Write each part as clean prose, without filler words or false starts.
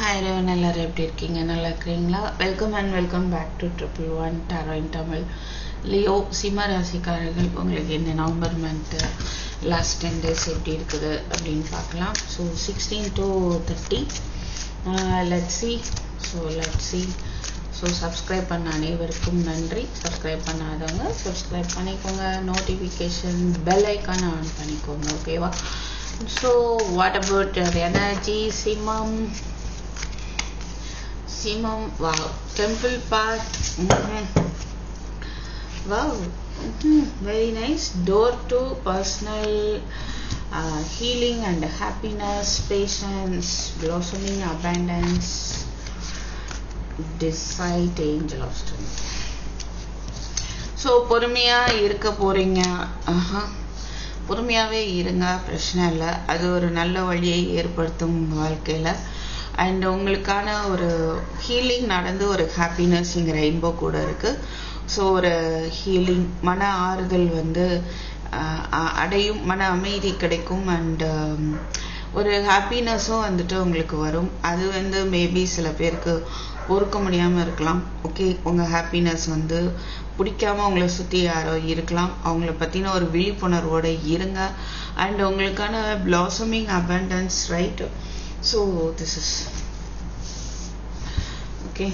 Hi everyone, எல்லாரும் எப்படி இருக்கீங்க? நல்லா இருக்கீங்களா? Welcome back to 111 tarot in Tamil. Leo சிம்ம ராசிக்காரர்கள் உங்களுக்கு இந்த நவம்பர் மந்த் லாஸ்ட் 10 days எப்படி இருக்குது அப்படின்னு பார்க்கலாம். So 16 to 30 let's see. So subscribe பண்ண அனைவருக்கும் நன்றி. சப்ஸ்கிரைப் பண்ணாதவங்க சப்ஸ்கிரைப் பண்ணிக்கோங்க. நோட்டிஃபிகேஷன் பெல் ஐக்கான ஆன் பண்ணிக்கோங்க. ஓகேவா? So what about energy Simam, wow, temple path, wow, very nice. Door to personal healing and happiness, patience, blossoming abundance, decide angel of strength. So பொறுமையா இருக்க போறீங்க. பொறுமையாவே இருங்க, பிரச்சனை இல்லை. அது ஒரு நல்ல வழியை ஏற்படுத்தும் வாழ்க்கையில. அண்ட் உங்களுக்கான ஒரு ஹீலிங் நடந்து ஒரு ஹாப்பினஸ் இங்கே ரெயின்போ கூட இருக்குது. ஸோ ஒரு ஹீலிங் மன ஆறுதல் அடையும், மன அமைதி கிடைக்கும். அண்ட் ஒரு ஹாப்பினஸும் உங்களுக்கு வரும். அது மேபி சில பேருக்கு பொறுக்க முடியாமல் இருக்கலாம். ஓகே, உங்கள் ஹாப்பினஸ் பிடிக்காம உங்களை சுற்றி யாரோ இருக்கலாம். அவங்கள பற்றின ஒரு விழிப்புணர்வோடு இருங்க. அண்ட் உங்களுக்கான blossoming abundance, right? So this is okay.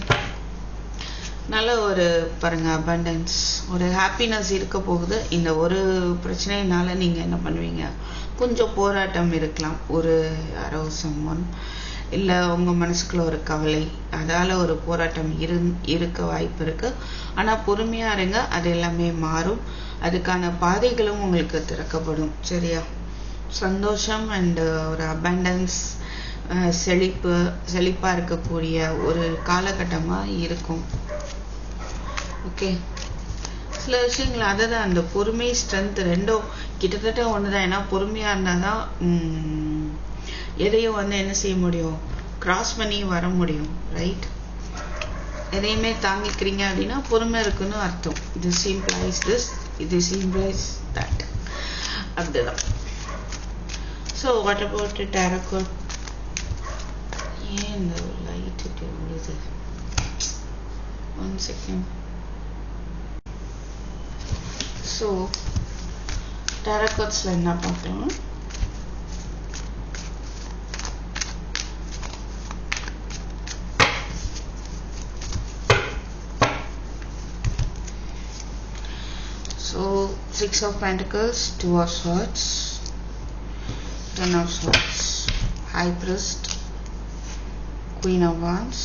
நல்ல ஒரு பாருங்க, அபண்டன்ஸ், ஒரு ஹாப்பினஸ் இருக்க போகுது. இந்த ஒரு பிரச்சனையினால நீங்கள் என்ன பண்ணுவீங்க? கொஞ்சம் போராட்டம் இருக்கலாம். ஒரு யாரோ சம்மன் இல்லை உங்கள் மனசுக்குள்ள ஒரு கவலை, அதால் ஒரு போராட்டம் இருக்க வாய்ப்பு இருக்குது. ஆனால் பொறுமையாக இருங்க, அது எல்லாமே மாறும். அதுக்கான பாதைகளும் உங்களுக்கு திறக்கப்படும். சரியா? சந்தோஷம் அண்ட் ஒரு அபண்டன்ஸ், செழிப்பா இருக்கக்கூடிய ஒரு காலகட்டமா இருக்கும். ஓகே, சில விஷயங்கள் அதுதான், அந்த பொறுமை ஸ்ட்ரென்த் ரெண்டும் கிட்டத்தட்ட ஒண்ணுதான். ஏன்னா பொறுமையா இருந்தாதான் எதையும் என்ன செய்ய முடியும், கிராஸ் பண்ணி வர முடியும். ரைட்? எதையுமே தாங்கிக்கிறீங்க அப்படின்னா பொறுமை இருக்குன்னு அர்த்தம். this implies that. அப்படிதான். So what about tarot card? ஏன் இந்த லைட் உள்ளது? 1 second. ஸோ tarot cardsல என்ன பார்க்கலாம்? So 6 of Pentacles, 2 of Swords, 10 of Swords, High Priest, Queen of Wands,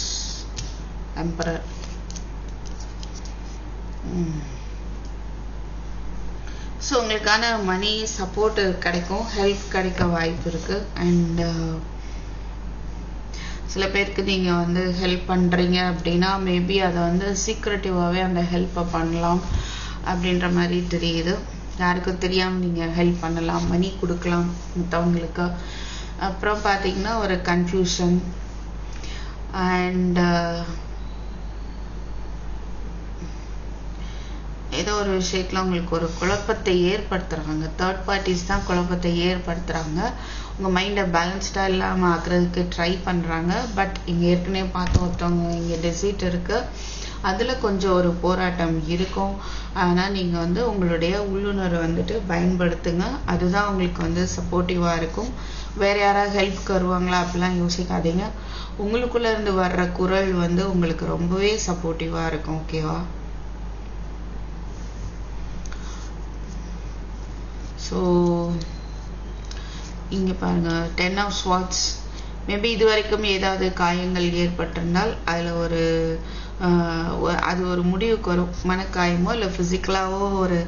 Emperor. So உங்களுக்கான மணி சப்போர்ட் கிடைக்கும், ஹெல்ப் கிடைக்க வாய்ப்பு இருக்கு. அண்ட் சில பேருக்கு நீங்க ஹெல்ப் பண்றீங்க அப்படின்னா மேபி அதை சீக்ரெட்டிவாகவே அந்த ஹெல்ப்பை பண்ணலாம் அப்படின்ற மாதிரி தெரியுது. யாருக்கும் தெரியாமல் நீங்கள் ஹெல்ப் பண்ணலாம், மணி கொடுக்கலாம் மற்றவங்களுக்கு. அப்புறம் பார்த்தீங்கன்னா ஒரு கன்ஃபியூஷன் அண்ட் ஏதோ ஒரு விஷயத்துல உங்களுக்கு ஒரு குழப்பத்தை ஏற்படுத்துறாங்க. தேர்ட் பார்ட்டிஸ் தான் குழப்பத்தை ஏற்படுத்துறாங்க. உங்க மைண்டை பேலன்ஸ்டா இல்லாம ஆக்குறதுக்கு ட்ரை பண்றாங்க. பட் இங்க ஏற்கனவே பார்த்து ஒருத்தவங்க இங்க டெசிட் இருக்கு, அதுல கொஞ்சம் ஒரு போராட்டம் இருக்கும். ஆனா நீங்க உங்களுடைய உள்ளுணர்வை பயன்படுத்துங்க. அதுதான் உங்களுக்கு சப்போர்ட்டிவா இருக்கும். வேற யாராவது ஹெல்ப்க்கு வருவாங்களா அப்படிலாம் யோசிக்காதீங்க. உங்களுக்குள்ள இருந்து வர்ற குரல் உங்களுக்கு ரொம்பவே சப்போர்ட்டிவா இருக்கும். ஓகேவா? ஸோ இங்க பாருங்க, 10 of Swords. மேபி இது வரைக்கும் ஏதாவது காயங்கள் ஏற்பட்டிருந்தால் அதுல அது ஒரு முடிவுக்கு வரும். மனக்காயமோ இல்லை பிசிக்கலாவோ ஒரு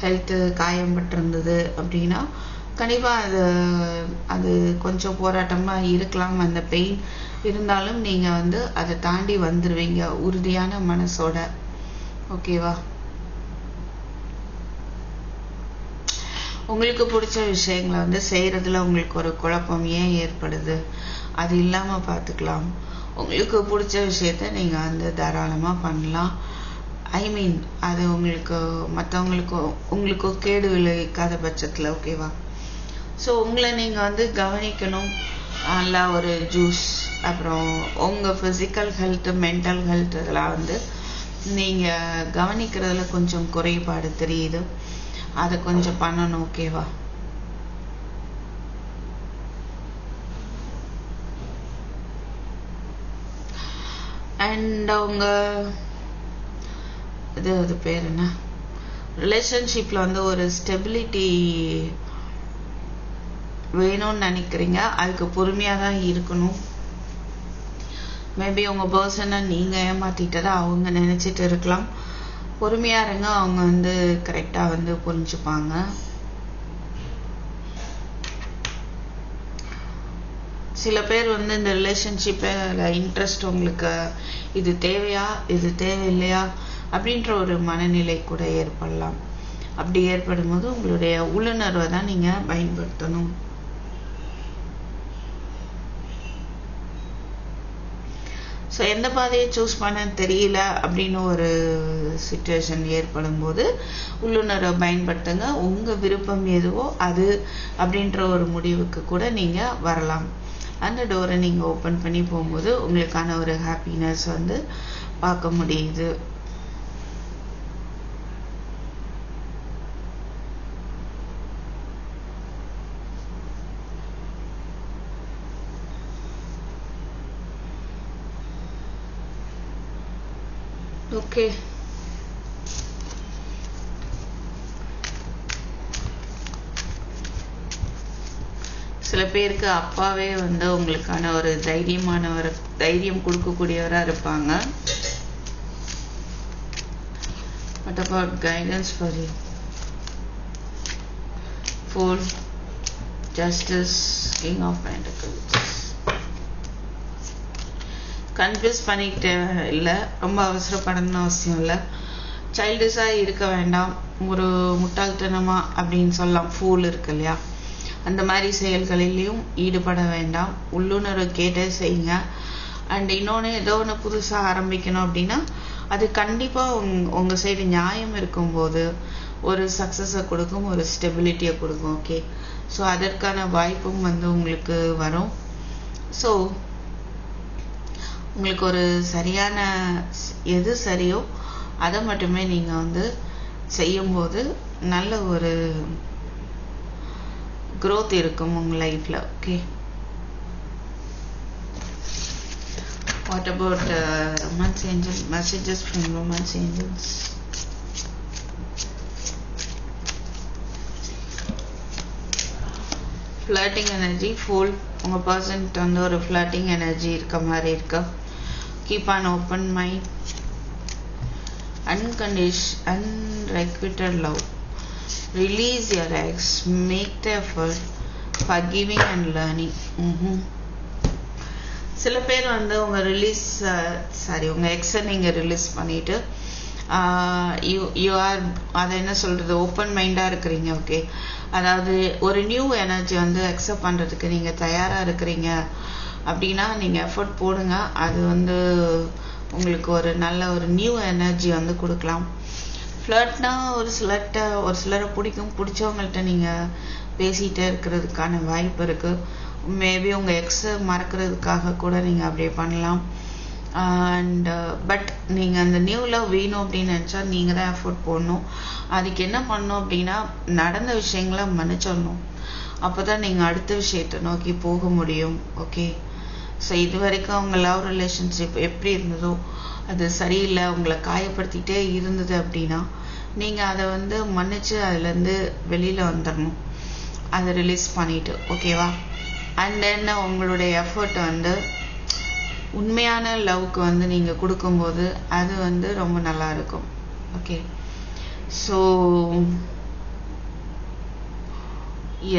ஹெல்த் காயம் பட்டிருந்தது அப்படின்னா கண்டிப்பா அது கொஞ்சம் போராட்டமா இருக்கலாம். அந்த பெயின் இருந்தாலும் நீங்க அதை தாண்டி வந்துருவீங்க உறுதியான மனசோட. ஓகேவா? உங்களுக்கு பிடிச்ச விஷயங்களை செய்யறதுல உங்களுக்கு ஒரு குழப்பம் ஏன் ஏற்படுது? அது இல்லாம பார்த்துக்கலாம். உங்களுக்கு பிடிச்ச விஷயத்த நீங்க தாராளமா பண்ணலாம். ஐ மீன் அது உங்களுக்கு உங்களுக்கு கேடு விளைவிக்காத பட்சத்துல. ஓகேவா? ஸோ உங்களை நீங்கள் கவனிக்கணும். நல்லா ஒரு ஜூஸ் அப்புறம் உங்கள் ஃபிசிக்கல் ஹெல்த்து மென்டல் ஹெல்த் இதெல்லாம் வந்து நீங்கள் கவனிக்கிறதுல கொஞ்சம் குறைபாடு தெரியுது. அதை கொஞ்சம் பண்ணணும். ஓகேவா? அண்ட் அவங்க இது பேர் என்ன, ரிலேஷன்ஷிப்பில் வந்து ஒரு ஸ்டெபிலிட்டி வேணும்னு நினைக்கிறீங்க. அதுக்கு பொறுமையாக தான் இருக்கணும். மேபி உங்கள் பர்சனை நீங்கள் ஏமாற்றிட்டதை அவங்க நினச்சிட்டு இருக்கலாம். பொறுமையாக இருங்க, அவங்க வந்து கரெக்டாக வந்து புரிஞ்சுப்பாங்க. சில பேர் வந்து இந்த ரிலேஷன்ஷிப்பில் இன்ட்ரெஸ்ட் உங்களுக்கு இது தேவையா இது தேவையில்லையா அப்படின்ற ஒரு மனநிலை கூட ஏற்படலாம். அப்படி ஏற்படும் போது உங்களுடைய உள்ளுணர்வை தான் நீங்கள் பயன்படுத்தணும். ஸோ எந்த பாதையை சூஸ் பண்ண தெரியல அப்படின்னு ஒரு சுச்சுவேஷன் ஏற்படும் போது உள்ளுணர்வை பயன்படுத்துங்க. உங்கள் விருப்பம் எதுவோ அது அப்படின்ற ஒரு முடிவுக்கு கூட நீங்கள் வரலாம். அந்த டோரை நீங்கள் ஓப்பன் பண்ணி போகும்போது உங்களுக்கான ஒரு ஹாப்பினஸ் வந்து பார்க்க முடியுது. ஓகே, சில பேருக்கு அப்பாவே வந்து உங்களுக்கான ஒரு தைரியம் கொடுக்கக்கூடியவராக இருப்பாங்க. What about guidance for you? Fool, Justice, King of Pentacles. Confuse பண்ணிக்கிட்டே இல்லை, ரொம்ப அவசரப்படணும்னு அவசியம் இல்லை. சைல்டிஷாக இருக்க வேண்டாம், ஒரு முட்டாள்தனமாக அப்படின்னு சொல்லலாம். ஃபூல் இருக்கு இல்லையா, அந்த மாதிரி செயல்களிலையும் ஈடுபட வேண்டாம். உள்ளுணர்வு கேட்டே செய்யுங்க. அண்ட் இன்னொன்று, ஏதோ ஒன்று புதுசாக ஆரம்பிக்கணும் அப்படின்னா அது கண்டிப்பாக உங்கள் சைடு நியாயம் இருக்கும்போது ஒரு சக்ஸஸை கொடுக்கும், ஒரு ஸ்டெபிலிட்டியை கொடுக்கும். ஓகே, ஸோ அதற்கான வாய்ப்பும் வந்து உங்களுக்கு வரும். ஸோ உங்களுக்கு ஒரு சரியான எது சரியோ அதை மட்டுமே நீங்கள் வந்து செய்யும்போது நல்ல ஒரு growth இருக்கும் உங்கள் லைஃப்பில். Okay, what about romance angel, messages from romance angels? Flirting energy, full. உங்கள் பர்சன்ட் வந்து ஒரு ஃப்ளர்ட்டிங் எனர்ஜி இருக்க மாதிரி இருக்கு. Keep on open mind. unrequited love. Release your ex, make the effort, forgiving and learning. சில பேர் வந்து உங்கள் உங்கள் எக்ஸை நீங்கள் ரிலீஸ் பண்ணிவிட்டு யூ ஆர் அதை என்ன சொல்கிறது, ஓப்பன் மைண்டாக இருக்கிறீங்க. ஓகே, அதாவது ஒரு நியூ எனர்ஜி வந்து அக்செப்ட் பண்ணுறதுக்கு நீங்கள் தயாராக இருக்கிறீங்க அப்படின்னா நீங்கள் எஃபர்ட் போடுங்க. அது வந்து உங்களுக்கு ஒரு நல்ல ஒரு நியூ எனர்ஜி வந்து கொடுக்கலாம். ஃப்ளர்ட்னா ஒரு சிலரை பிடிச்சவங்கள்ட்ட நீங்கள் பேசிகிட்டே இருக்கிறதுக்கான வாய்ப்பு இருக்குது. மேபி உங்கள் எக்ஸை மறக்கிறதுக்காக கூட நீங்கள் அப்படியே பண்ணலாம். அண்ட் பட் நீங்கள் அந்த நியூ லவ் வேணும் அப்படின்னு நினச்சா நீங்கள் தான் எஃபோர்ட் போடணும். அதுக்கு என்ன பண்ணணும் அப்படின்னா, நடந்த விஷயங்களை மன்னிச்சிடணும். அப்போ தான் நீங்கள் அடுத்த விஷயத்தை நோக்கி போக முடியும். ஓகே, ஸோ இது வரைக்கும் அவங்க லவ் ரிலேஷன்ஷிப் எப்படி இருந்ததோ அது சரியில்லை, உங்களை காயப்படுத்திகிட்டே இருந்தது அப்படின்னா நீங்கள் அதை வந்து மன்னிச்சு அதுலேருந்து வெளியில் வந்துடணும், அதை ரிலீஸ் பண்ணிவிட்டு. ஓகேவா? அண்ட் தென் உங்களுடைய எஃபர்ட் வந்து உண்மையான லவ்க்கு வந்து நீங்கள் கொடுக்கும்போது அது வந்து ரொம்ப நல்லா இருக்கும். ஓகே, ஸோ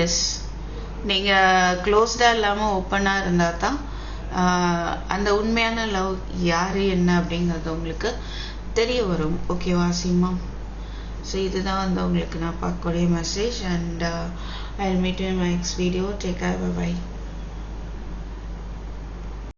எஸ், நீங்கள் க்ளோஸ்டாக இல்லாமல் ஓப்பனாக இருந்தால் தான் அந்த உண்மையான லவ் யார் என்ன அப்படிங்கிறது உங்களுக்கு தெரிய வரும். ஓகேவா சீமா? ஸோ இதுதான் வந்து உங்களுக்கு நான் பார்க்கக்கூடிய message. And I will meet you in my next video. Take care, by.